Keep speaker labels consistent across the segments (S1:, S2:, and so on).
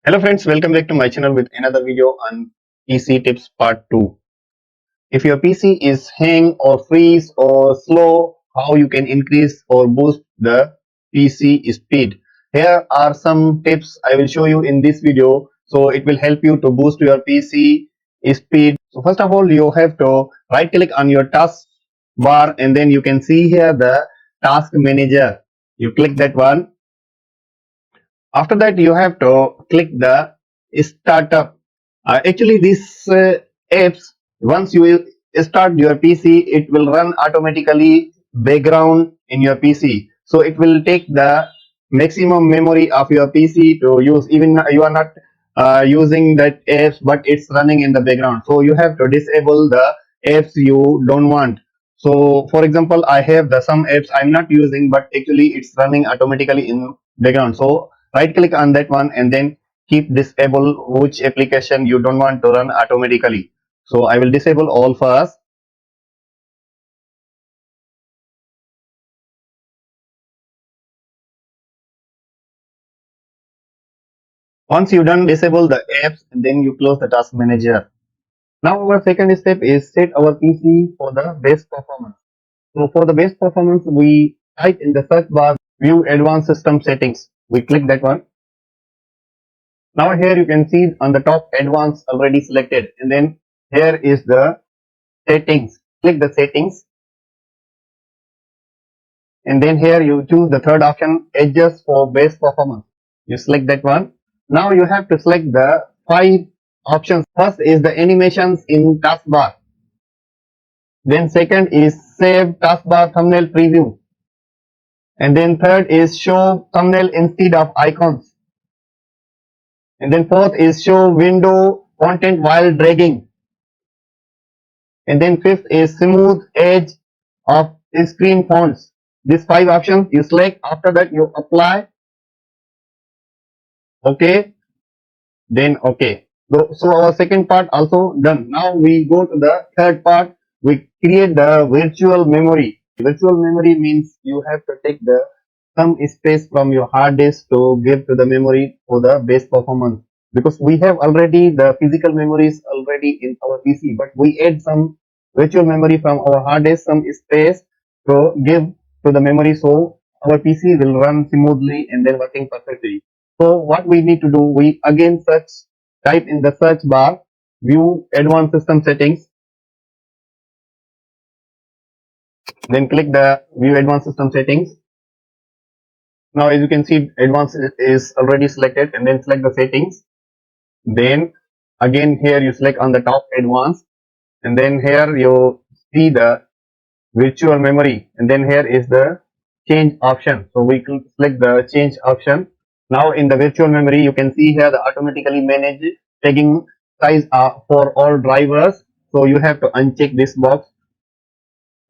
S1: Hello friends, welcome back to my channel with another video on PC tips part 2. If your PC is hang or freeze or slow, how you can increase or boost the PC speed. Here are some tips I will show you in this video, so it will help you to boost your PC speed. So first of all, you have to right click on your task bar and then you can see here the task manager. You click that one. After that, you have to click the startup. Actually, these apps, once you start your PC, it will run automatically background in your PC. So it will take the maximum memory of your PC to use. Even you are not using that apps, but it's running in the background. So you have to disable the apps you don't want. So for example, I have the some apps I'm not using, but actually it's running automatically in background. So right click on that one and then keep disable which application you don't want to run automatically. So I will disable all first. Once you done disable the apps and then you close the task manager. Now our second step is set our PC for the best performance. So for the best performance, we type in the search bar view advanced system settings. We click that one. Now here you can see on the top advanced already selected, and then here is the settings. Click the settings, and then here you choose the third option, adjust for best performance. You select that one. Now you have to select the 5 options. First is the animations in taskbar. Then second is save taskbar thumbnail preview. And then third is show thumbnail instead of icons. And then fourth is show window content while dragging. And then fifth is smooth edge of screen fonts. These 5 options you select. After that you apply. Okay. Then okay. So our second part also done. Now we go to the third part. We create the virtual memory. Virtual memory means you have to take the some space from your hard disk to give to the memory for the best performance. Because we have already the physical memories already in our PC, but we add some virtual memory from our hard disk, some space to give to the memory, so our PC will run smoothly and then working perfectly. So what we need to do, we again type in the search bar, view advanced system settings, then click the view advanced system settings. Now as you can see, advanced is already selected, and then select the settings. Then again here you select on the top advanced, and then here you see the virtual memory, and then here is the change option. So we select the change option. Now in the virtual memory, you can see here the automatically manage tagging size for all drivers. So you have to uncheck this box.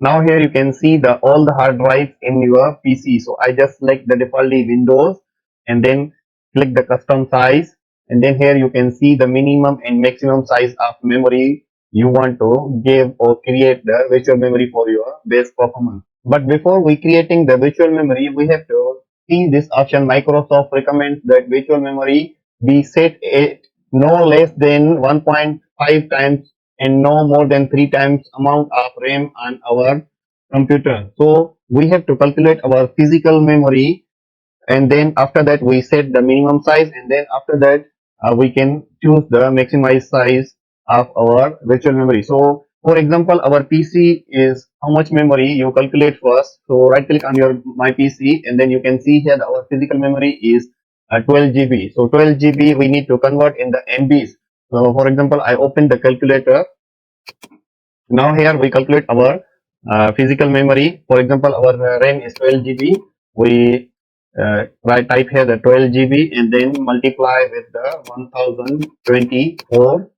S1: Now here you can see the all the hard drives in your PC. So I just select the defaultly Windows and then click the custom size, and then here you can see the minimum and maximum size of memory you want to give or create the virtual memory for your best performance. But before we creating the virtual memory, we have to see this option. Microsoft recommends that virtual memory be set at no less than 1.5 times and no more than 3 times amount of RAM on our computer. So we have to calculate our physical memory, and then after that we set the minimum size, and then after that we can choose the maximized size of our virtual memory. So for example, our PC is how much memory you calculate first. So right click on your my PC, and then you can see here that our physical memory is 12 GB. So 12 GB we need to convert in the MBs. So for example, I open the calculator. Now here we calculate our physical memory. For example, our RAM is 12 GB. We type here the 12 GB and then multiply with the 1024.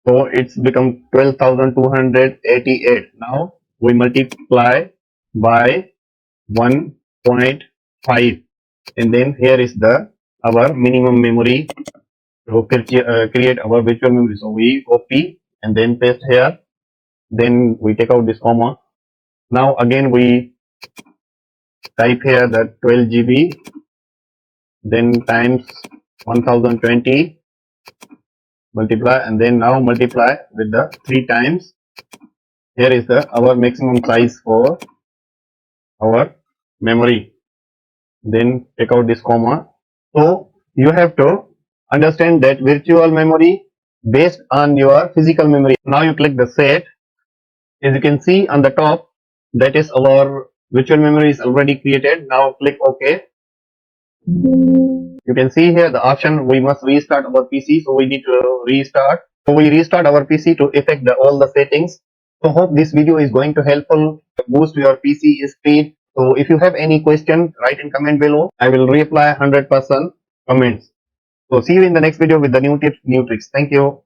S1: So it's become 12,288. Now we multiply by 1.5, and then here is the our minimum memory to create our virtual memory. So we copy and then paste here. Then we take out this comma. Now again we type here the 12 GB then times 1020, multiply, and then now multiply with the 3 times. Here is the our maximum size for our memory. Then take out this comma. So you have to understand that virtual memory based on your physical memory. Now you click the set. As you can see on the top, that is our virtual memory is already created. Now click OK. You can see here the option we must restart our PC. So we need to restart. So we restart our PC to effect all the settings. So hope this video is going to helpful boost your PC speed. So if you have any question, write in comment below. I will reply 100% comments. So see you in the next video with the new tips, new tricks. Thank you.